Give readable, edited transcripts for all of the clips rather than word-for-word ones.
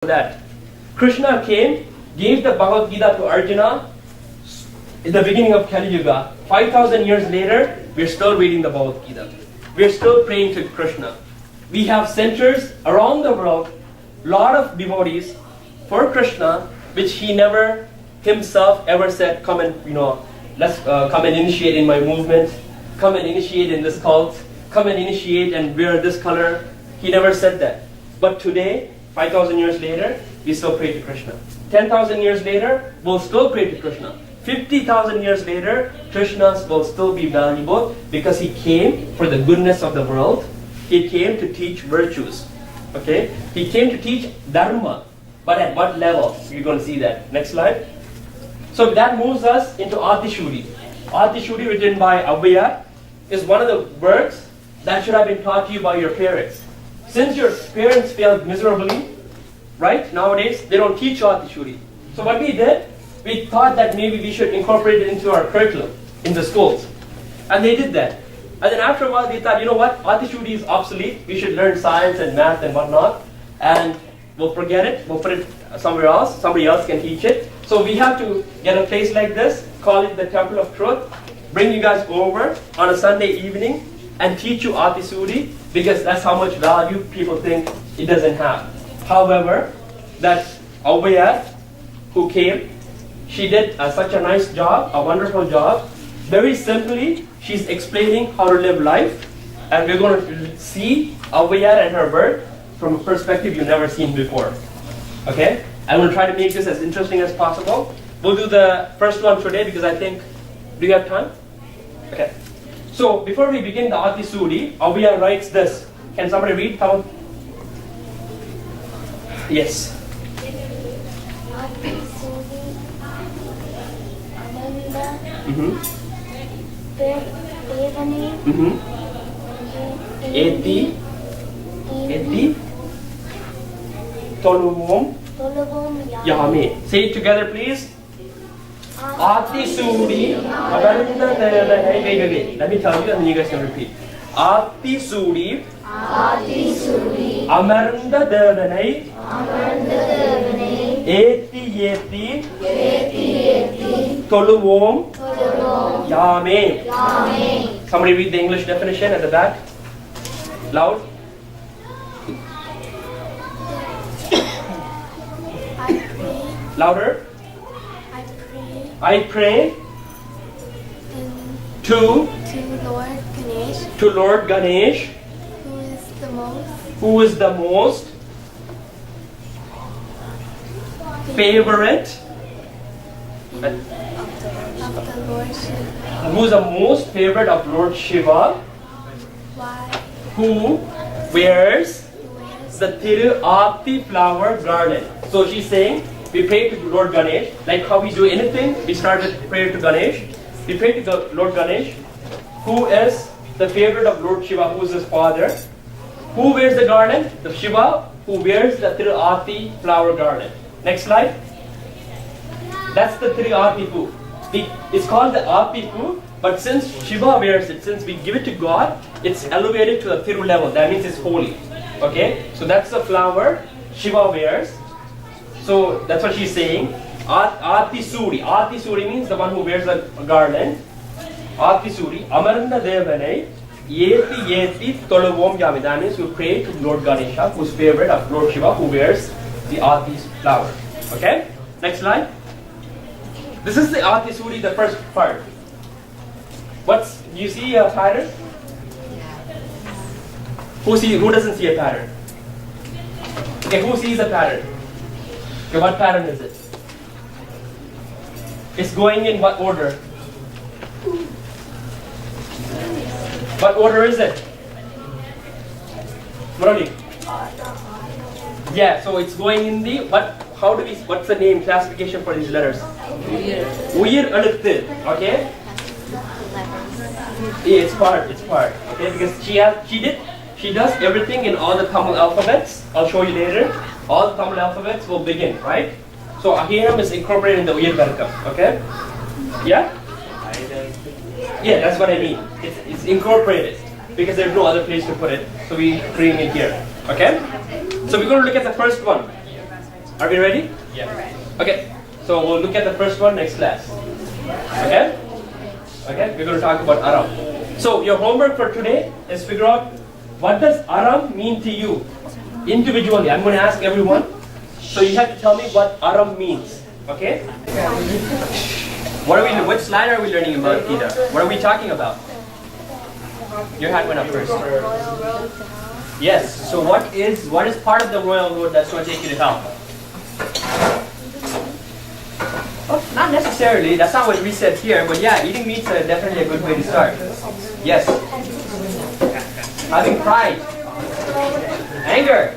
that Krishna came, gave the Bhagavad Gita to Arjuna in the beginning of Kali Yuga. 5,000 years later, we're still reading the Bhagavad Gita. We're still praying to Krishna. We have centers around the world, lot of devotees for Krishna, which he never himself ever said, come and, let's come and initiate in my movement, come and initiate in this cult, come and initiate and wear this color. He never said that. But today, 5,000 years later, we still pray to Krishna. 10,000 years later, we'll still pray to Krishna. 50,000 years later, Krishna will still be valuable because he came for the goodness of the world. He came to teach virtues. Okay? He came to teach dharma. But at what level? You're going to see that. Next slide. So that moves us into Atishuri. Atishuri, written by Abhaya, is one of the words that should have been taught to you by your parents. Since your parents failed miserably, right, nowadays, they don't teach Atishuri. So what we did, we thought that maybe we should incorporate it into our curriculum in the schools. And they did that. And then after a while, they thought, you know what, Atishuri is obsolete. We should learn science and math and whatnot. And we'll forget it. We'll put it somewhere else. Somebody else can teach it. So we have to get a place like this, call it the Temple of Truth, bring you guys over on a Sunday evening and teach you Atishuri, because that's how much value people think it doesn't have. However, that Abhaya, who came, she did such a nice job, a wonderful job. Very simply, she's explaining how to live life. And we're going to see Abhaya and her birth from a perspective you've never seen before. Okay? I'm going to try to make this as interesting as possible. We'll do the first one today because I think, do you have time? Okay. So, before we begin the Atishuri, Abhaya writes this. Can somebody read? Yes. Eti Toluvum Yame. Say it together, please. Atishuri. Wait. Let me tell you and then you guys can repeat. Atishuri. Amaranda Devanai. Eti Toluvum Yame. Somebody read the English definition at the back. Loud. Louder. I pray to Lord Ganesh, who is the most favorite who is the most favorite of Lord Shiva, who wears the Tirupati flower garland. So she's saying, we pray to Lord Ganesh, like how we do anything, we start with prayer to Ganesh. We pray to the Lord Ganesh, who is the favorite of Lord Shiva, who is his father. Who wears the garland? The Shiva, who wears the Tirupati flower garland. Next slide. That's the Tirupati. It's called the Apipu, but since Shiva wears it, since we give it to God, it's elevated to the Tiru level. That means it's holy. Okay? So that's the flower Shiva wears. So that's what she's saying. Atishuri. Atishuri means the one who wears a garland. Atishuri. Amaranda Devanai. Yeti Tolavom Yami. That means we pray to Lord Ganesha, who's favorite of Lord Shiva, who wears the Ati's flower. Okay? Next slide. This is the Atishuri, the first part. Do you see a pattern? Who doesn't see a pattern? Okay, who sees a pattern? Okay, what pattern is it? It's going in what order? What order is it? Murali? Yeah, so it's going in the, what's the name, classification for these letters? Uyir Aluthu, okay? Yeah, it's part, okay? Because she does everything in all the Tamil alphabets. I'll show you later. All the Tamil alphabets will begin, right? So Ahiram is incorporated in the Uyir Varkam, okay? Yeah? Yeah, that's what I mean. It's incorporated because there's no other place to put it. So we bring it here, okay? So we're going to look at the first one. Are we ready? Yeah. Okay, so we'll look at the first one next class. Okay? Okay, we're going to talk about Aram. So your homework for today is figure out what does Aram mean to you individually. I'm going to ask everyone. So you have to tell me what Aram means. Okay? Which slide are we learning about, Ida? What are we talking about? Your hand went up first. Yes. So what is part of the royal road that's going to take you to hell? Oh, not necessarily. That's not what we said here. But yeah, eating meat's definitely a good way to start. Yes. Having pride. Anger.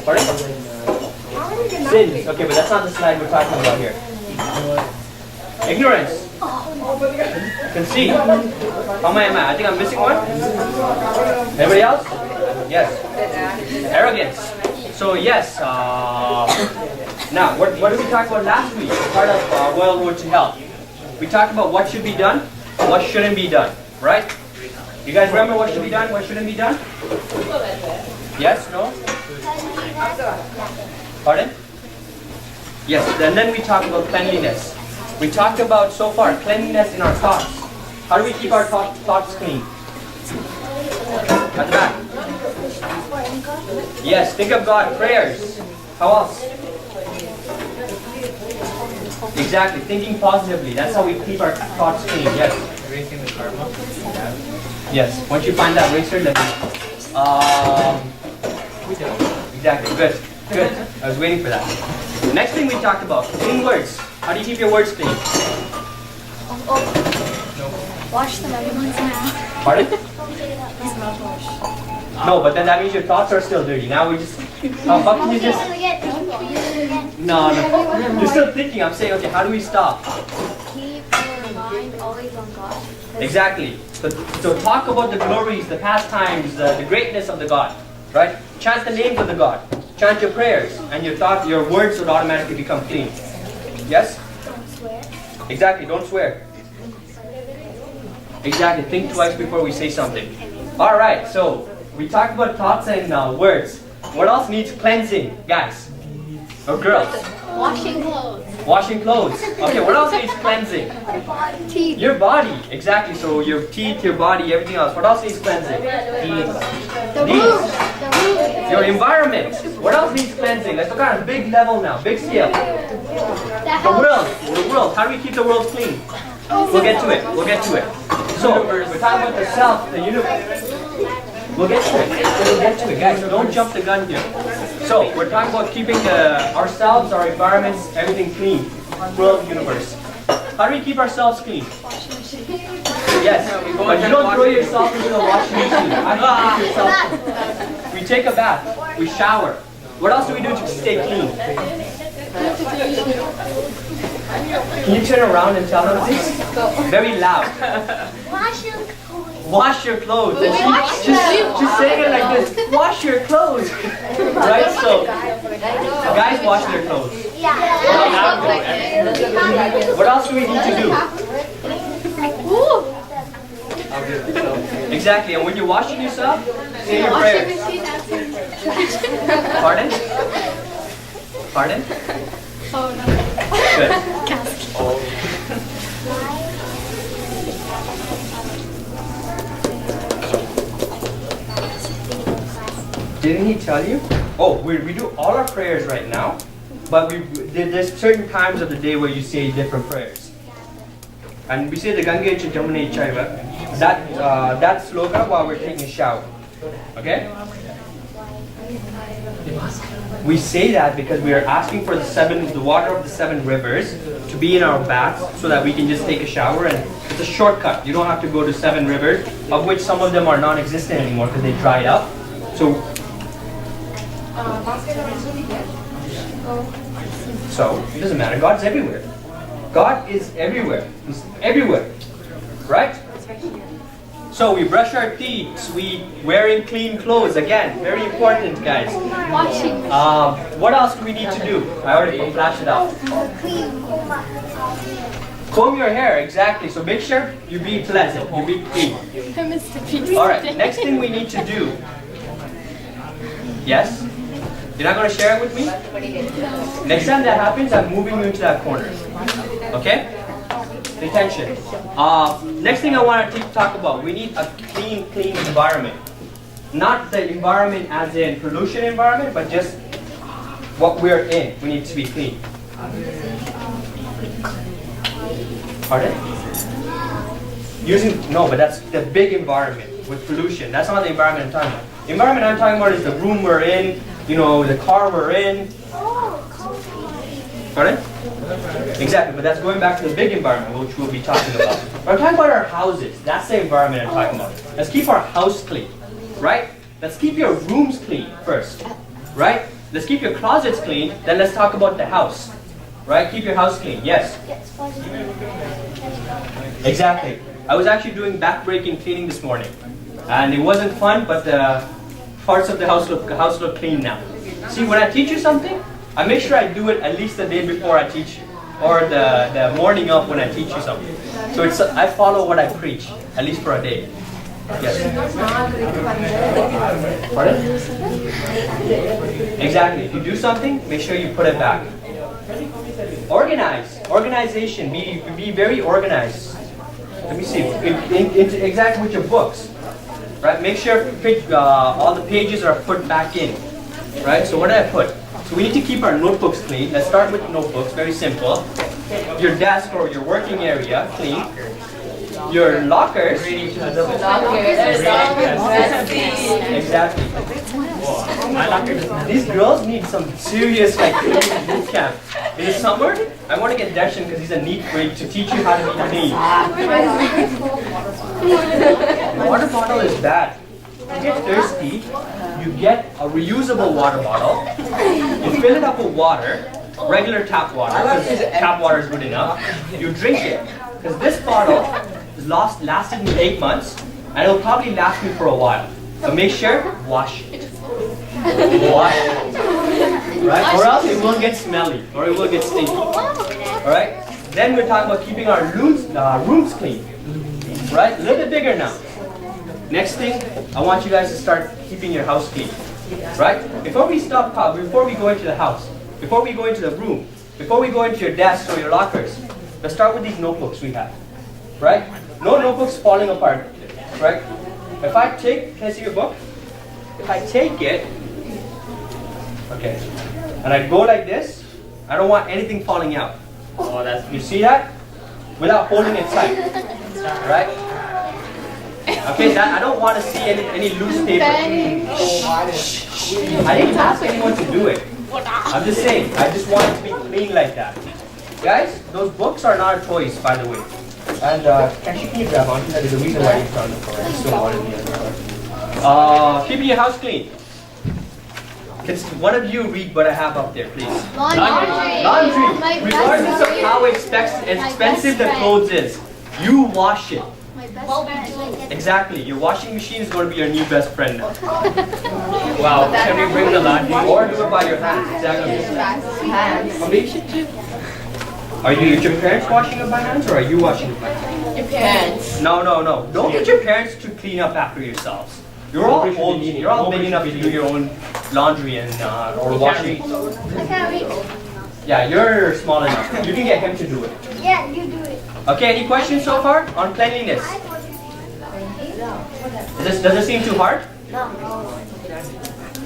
Pardon? Sins. Okay, but that's not the slide we're talking about here. Ignorance. Conceit. How am I? I think I'm missing one. Anybody else? Yes. Arrogance. So yes. Now, what did we talk about last week? Part of Royal Road to Hell. We talked about what should be done, what shouldn't be done. Right? You guys remember what should be done, what shouldn't be done? Yes? No? Pardon? Yes. And then we talked about cleanliness. We talked about so far cleanliness in our thoughts. How do we keep our thoughts clean? At the back. Yes, think of God. Prayers. How else? Exactly, thinking positively. That's how we keep our thoughts clean. Yes. Erasing the karma. Yes. Once you find that eraser, let me. Exactly. Good. Good. I was waiting for that. Next thing we talked about clean words. How do you keep your words clean? Wash them every once in a while. Pardon? Use mouthwash. No, but then that means your thoughts are still dirty. Now we just. How can you just? No. You're still thinking. I'm saying, okay, how do we stop? Keep your mind always on God. Exactly. So talk about the glories, the pastimes, the greatness of the God. Right? Chant the names of the God. Chant your prayers, and your words would automatically become clean. Yes? Don't swear. Exactly. Don't swear. Exactly. Think twice before we say something. All right. So we talked about thoughts and words. What else needs cleansing, guys? Or girls? Washing clothes. Washing clothes. Okay. What else needs cleansing? Teeth. Your body. Exactly. So your teeth, your body, everything else. What else needs cleansing? The Knees. roof. The roof. Your environment. What else needs cleansing? Let's look at a big level now, big scale. The world. The world. How do we keep the world clean? We'll get to it. We'll get to it. So we're talking about the self, the universe. We'll get to it. We'll get to it, guys. Don't jump the gun here. So we're talking about keeping ourselves, our environments, everything clean. World, universe. How do we keep ourselves clean? Yes, but you don't throw yourself into the washing machine. How do you keep yourself clean? We take a bath. We shower. What else do we do to stay clean? Can you turn around and tell them this? Very loud. Wash your clothes. Wash your clothes. And Wash just saying it like this. Wash your clothes. Right? So, guys wash their clothes. Yeah. What else do we need to do? Exactly. And when you're washing yourself, say your prayers. Pardon? Pardon? Oh no. Good. Didn't he tell you? Oh, we do all our prayers right now, but there's certain times of the day where you say different prayers. And we say the Ganga Cha Jamuna Chaiva, that sloka while we're taking a shower. Okay? We say that because we are asking for the water of the 7 rivers to be in our baths so that we can just take a shower, and it's a shortcut. You don't have to go to 7 rivers, of which some of them are non-existent anymore because they dried up. So it doesn't matter. God's everywhere. God is everywhere. He's everywhere. Right? So we brush our teeth. We wearing clean clothes. Again, very important, guys. Washing. What else do we need to do? I already flashed it out. Comb your hair, exactly. So make sure you be pleasant. You be clean. All right. Next thing we need to do. Yes. You're not going to share it with me? Next time that happens, I'm moving you into that corner. Okay? Pay attention. Next thing I want to talk about, we need a clean environment. Not the environment as in pollution environment, but just what we're in. We need to be clean. Pardon? No, but that's the big environment with pollution. That's not the environment I'm talking about. The environment I'm talking about is the room we're in, the car we're in. Pardon? Exactly, but that's going back to the big environment, which we'll be talking about. But I'm talking about our houses. That's the environment I'm talking about. Let's keep our house clean, right? Let's keep your rooms clean first, right? Let's keep your closets clean, then let's talk about the house, right? Keep your house clean, yes? Exactly. I was actually doing back-breaking cleaning this morning, and it wasn't fun, but the parts of the house look clean now. See, when I teach you something, I make sure I do it at least the day before I teach you, or the morning of when I teach you something. So I follow what I preach, at least for a day. Yes. Pardon? Exactly. If you do something, make sure you put it back. Organize. Organization. Be very organized. Let me see. Exactly with your books. Right? Make sure all the pages are put back in. Right? So what did I put? So we need to keep our notebooks clean. Let's start with notebooks. Very simple. Your desk or your working area clean. Your lockers. Exactly. These girls need some serious cleaning boot camp. In the summer, I want to get Darshan because he's a neat freak to teach you how to be clean. Water bottle is bad. You get thirsty, you get a reusable water bottle, you fill it up with water, regular tap water, because tap water is good enough. You drink it, because this bottle lasted me 8 months, and it will probably last me for a while. So make sure, wash it. Wash it. Right? Or else it will get smelly, or it will get stinky. Alright? Then we're talking about keeping our rooms clean. Right? A little bit bigger now. Next thing, I want you guys to start keeping your house clean. Right? Before we go into the house, before we go into the room, before we go into your desks or your lockers, let's start with these notebooks we have. Right? No notebooks falling apart. Right? If I take, can I see your book? If I take it, okay, and I go like this, I don't want anything falling out. Oh, you see that? Without holding it tight. Right? Okay, I don't want to see any loose paper. I didn't ask anyone to do it. I'm just saying, I just want it to be clean like that. Guys, those books are not toys, by the way. And can you grab on? That is the reason why you found the toy. I just don't want it in the other. Keeping your house clean. Can one of you read what I have up there, please? Laundry. Regardless of how expensive the clothes is, you wash it. Exactly. Your washing machine is going to be your new best friend now. Wow. Can we bring the laundry? Or do it by your hands. Exactly. Are your parents washing it by hands, or are you washing it by hands? Your parents. No. Don't get your parents to clean up after yourselves. You're all old. You're all big enough to do your own laundry and or washing. Yeah, you're small enough. You can get him to do it. Yeah, you do it. Okay, any questions so far on cleanliness? Does it seem too hard? No.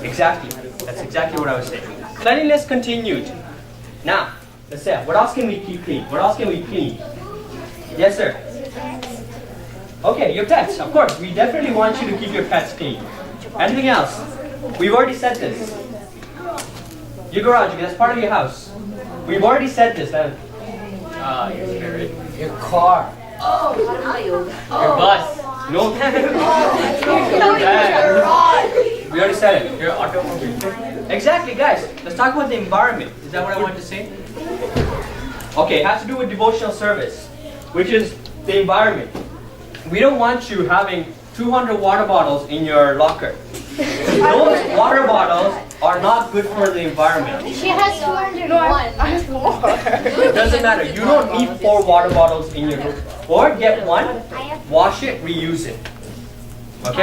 Exactly. That's exactly what I was saying. Cleanliness continued. Now, let's say, what else can we keep clean? What else can we clean? Yes, sir. Okay, your pets, of course. We definitely want you to keep your pets clean. Anything else? We've already said this. Your garage, that's part of your house. We've already said this. Your car. Your bus. No. We already said it. Your automobile. Exactly, guys. Let's talk about the environment. Is that what I wanted to say? Okay, it has to do with devotional service, which is the environment. We don't want you having 200 water bottles in your locker. Those water bottles are not good for the environment. She has 201. It doesn't matter. You don't need 4 water bottles in your room. Or get one, wash it, reuse it. Okay?